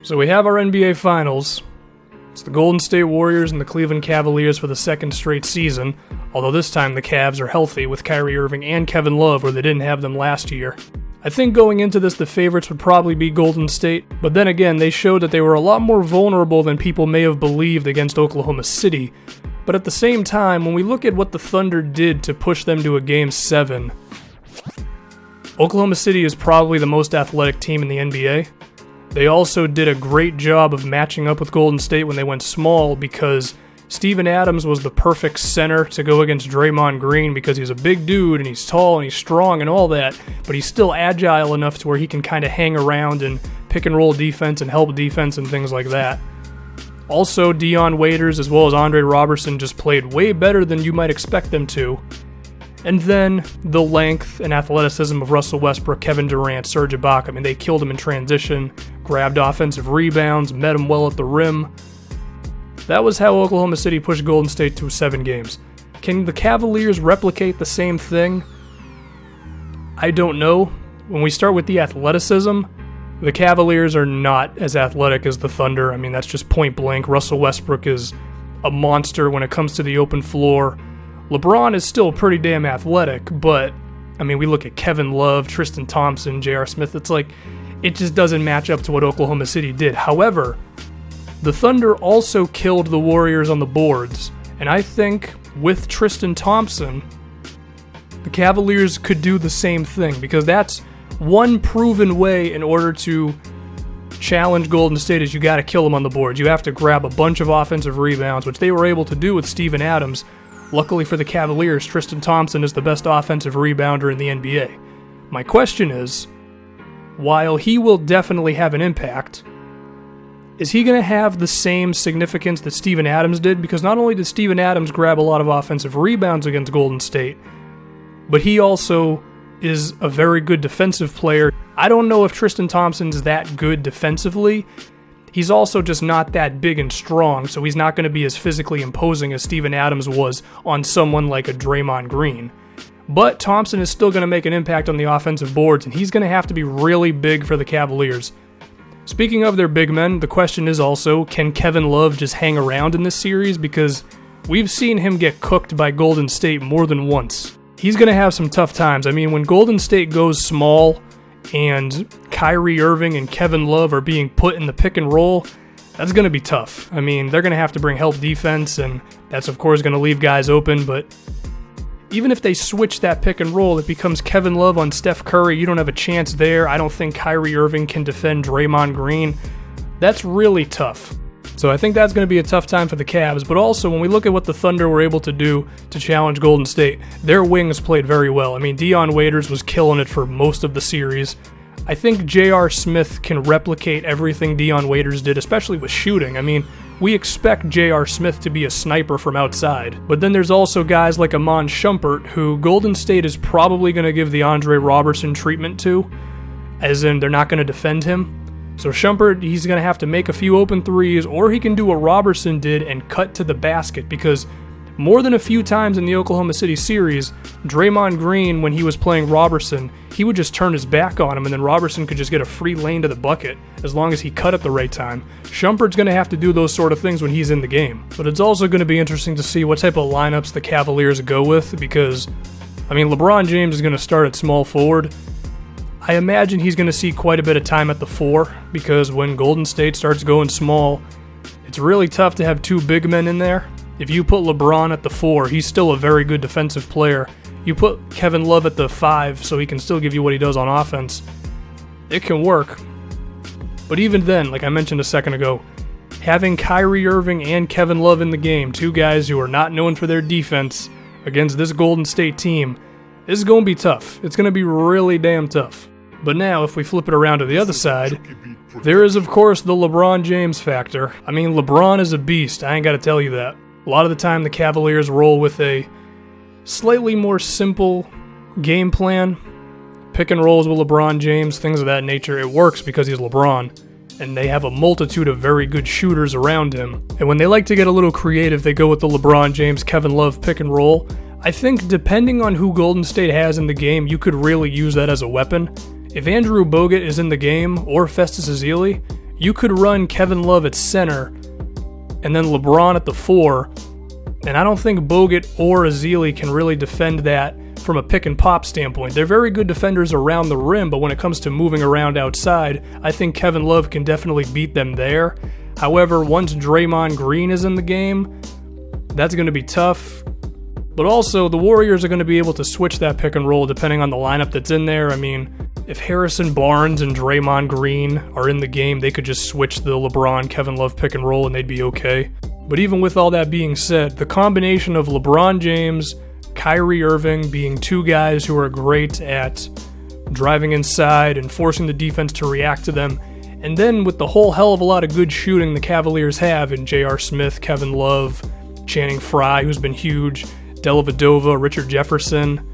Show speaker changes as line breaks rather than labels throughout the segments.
So we have our NBA Finals. It's the Golden State Warriors and the Cleveland Cavaliers for the second straight season, although this time the Cavs are healthy with Kyrie Irving and Kevin Love where they didn't have them last year. I think going into this the favorites would probably be Golden State, but then again they showed that they were a lot more vulnerable than people may have believed against Oklahoma City. But at the same time, when we look at what the Thunder did to push them to a Game 7, Oklahoma City is probably the most athletic team in the NBA. They also did a great job of matching up with Golden State when they went small because Steven Adams was the perfect center to go against Draymond Green because he's a big dude and he's tall and he's strong and all that, but he's still agile enough to where he can kind of hang around and pick and roll defense and help defense and things like that. Also, Dion Waiters as well as Andre Robertson just played way better than you might expect them to. And then the length and athleticism of Russell Westbrook, Kevin Durant, Serge Ibaka. I mean, they killed him in transition, grabbed offensive rebounds, met him well at the rim. That was how Oklahoma City pushed Golden State to 7 games. Can the Cavaliers replicate the same thing? I don't know. When we start with the athleticism, the Cavaliers are not as athletic as the Thunder. I mean, that's just point blank. Russell Westbrook is a monster when it comes to the open floor. LeBron is still pretty damn athletic, but, I mean, we look at Kevin Love, Tristan Thompson, J.R. Smith, it's like, it just doesn't match up to what Oklahoma City did. However, the Thunder also killed the Warriors on the boards, and I think with Tristan Thompson, the Cavaliers could do the same thing, because that's one proven way in order to challenge Golden State is you got to kill them on the boards. You have to grab a bunch of offensive rebounds, which they were able to do with Steven Adams. Luckily for the Cavaliers, Tristan Thompson is the best offensive rebounder in the NBA. My question is, while he will definitely have an impact, is he going to have the same significance that Steven Adams did? Because not only did Steven Adams grab a lot of offensive rebounds against Golden State, but he also is a very good defensive player. I don't know if Tristan Thompson's that good defensively. He's also just not that big and strong, so he's not going to be as physically imposing as Steven Adams was on someone like a Draymond Green. But Thompson is still going to make an impact on the offensive boards, and he's going to have to be really big for the Cavaliers. Speaking of their big men, the question is also, can Kevin Love just hang around in this series? Because we've seen him get cooked by Golden State more than once. He's going to have some tough times. I mean, when Golden State goes small and Kyrie Irving and Kevin Love are being put in the pick and roll, that's going to be tough. I mean, they're going to have to bring help defense, and that's of course going to leave guys open, but even if they switch that pick and roll, it becomes Kevin Love on Steph Curry. You don't have a chance there. I don't think Kyrie Irving can defend Draymond Green. That's really tough. So I think that's going to be a tough time for the Cavs, but also when we look at what the Thunder were able to do to challenge Golden State, their wings played very well. I mean, Dion Waiters was killing it for most of the series. I think J.R. Smith can replicate everything Dion Waiters did, especially with shooting. I mean, we expect J.R. Smith to be a sniper from outside, but then there's also guys like Iman Shumpert, who Golden State is probably going to give the Andre Robertson treatment to, as in they're not going to defend him. So Shumpert, he's going to have to make a few open threes, or he can do what Robertson did and cut to the basket, because more than a few times in the Oklahoma City series, Draymond Green, when he was playing Robertson, he would just turn his back on him, and then Robertson could just get a free lane to the bucket, as long as he cut at the right time. Shumpert's going to have to do those sort of things when he's in the game. But it's also going to be interesting to see what type of lineups the Cavaliers go with, because, I mean, LeBron James is going to start at small forward. I imagine he's going to see quite a bit of time at the 4, because when Golden State starts going small, it's really tough to have two big men in there. If you put LeBron at the 4, he's still a very good defensive player. You put Kevin Love at the 5, so he can still give you what he does on offense. It can work. But even then, like I mentioned a second ago, having Kyrie Irving and Kevin Love in the game, two guys who are not known for their defense, against this Golden State team, is going to be tough. It's going to be really damn tough. But now, if we flip it around to the other side, there is, of course, the LeBron James factor. I mean, LeBron is a beast. I ain't got to tell you that. A lot of the time, the Cavaliers roll with a slightly more simple game plan. Pick and rolls with LeBron James, things of that nature. It works because he's LeBron, and they have a multitude of very good shooters around him. And when they like to get a little creative, they go with the LeBron James, Kevin Love pick and roll. I think depending on who Golden State has in the game, you could really use that as a weapon. If Andrew Bogut is in the game, or Festus Ezeli, you could run Kevin Love at center and then LeBron at the 4, and I don't think Bogut or Ezeli can really defend that from a pick and pop standpoint. They're very good defenders around the rim, but when it comes to moving around outside, I think Kevin Love can definitely beat them there. However, once Draymond Green is in the game, that's going to be tough. But also, the Warriors are going to be able to switch that pick and roll depending on the lineup that's in there. I mean, if Harrison Barnes and Draymond Green are in the game, they could just switch the LeBron-Kevin Love pick and roll and they'd be okay. But even with all that being said, the combination of LeBron James, Kyrie Irving being two guys who are great at driving inside and forcing the defense to react to them, and then with the whole hell of a lot of good shooting the Cavaliers have in J.R. Smith, Kevin Love, Channing Frye, who's been huge, Dellavedova, Richard Jefferson.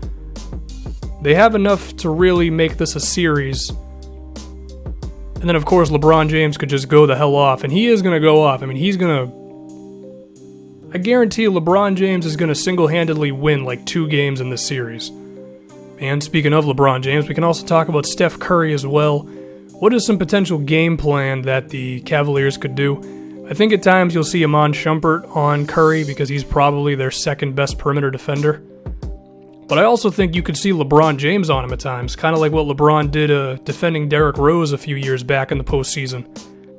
They have enough to really make this a series. And then, of course, LeBron James could just go the hell off, and he is going to go off. I mean, I guarantee LeBron James is going to single-handedly win like 2 games in this series. And speaking of LeBron James, we can also talk about Steph Curry as well. What is some potential game plan that the Cavaliers could do? I think at times you'll see Iman Shumpert on Curry because he's probably their second best perimeter defender. But I also think you could see LeBron James on him at times, kind of like what LeBron did defending Derrick Rose a few years back in the postseason.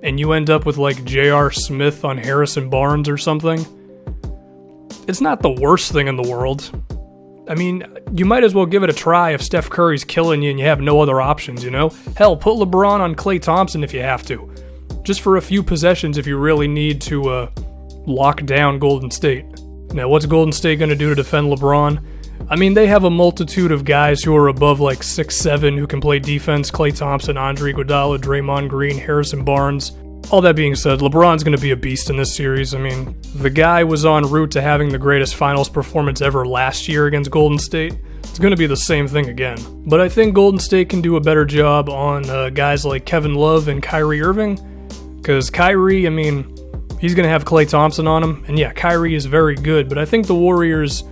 And you end up with like J.R. Smith on Harrison Barnes or something. It's not the worst thing in the world. I mean, you might as well give it a try if Steph Curry's killing you and you have no other options, you know? Hell, put LeBron on Klay Thompson if you have to. Just for a few possessions if you really need to lock down Golden State. Now, what's Golden State going to do to defend LeBron? I mean, they have a multitude of guys who are above like 6'7", who can play defense. Klay Thompson, Andre Iguodala, Draymond Green, Harrison Barnes. All that being said, LeBron's going to be a beast in this series. I mean, the guy was en route to having the greatest finals performance ever last year against Golden State. It's going to be the same thing again. But I think Golden State can do a better job on guys like Kevin Love and Kyrie Irving. Because Kyrie, I mean, he's going to have Klay Thompson on him. And yeah, Kyrie is very good. But I think the Warriors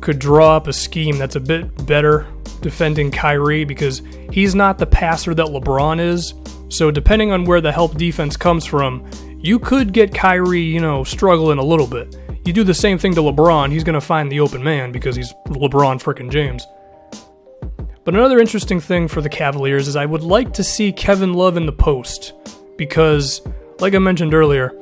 could draw up a scheme that's a bit better defending Kyrie because he's not the passer that LeBron is. So depending on where the help defense comes from, you could get Kyrie, struggling a little bit. You do the same thing to LeBron, he's going to find the open man because he's LeBron frickin' James. But another interesting thing for the Cavaliers is I would like to see Kevin Love in the post because, like I mentioned earlier,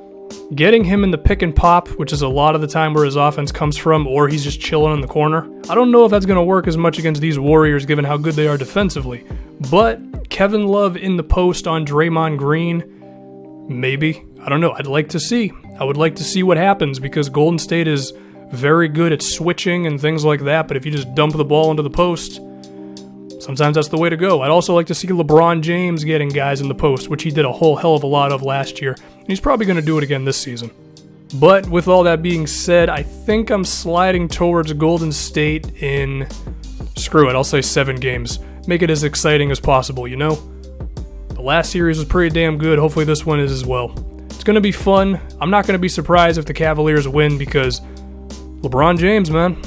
getting him in the pick and pop, which is a lot of the time where his offense comes from, or he's just chilling in the corner, I don't know if that's going to work as much against these Warriors given how good they are defensively. But Kevin Love in the post on Draymond Green, maybe. I don't know. I'd like to see. I would like to see what happens because Golden State is very good at switching and things like that, but if you just dump the ball into the post, sometimes that's the way to go. I'd also like to see LeBron James getting guys in the post, which he did a whole hell of a lot of last year, and he's probably going to do it again this season. But with all that being said, I think I'm sliding towards Golden State in, screw it, I'll say 7 games. Make it as exciting as possible, The last series was pretty damn good. Hopefully this one is as well. It's going to be fun. I'm not going to be surprised if the Cavaliers win because LeBron James, man.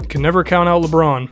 You can never count out LeBron.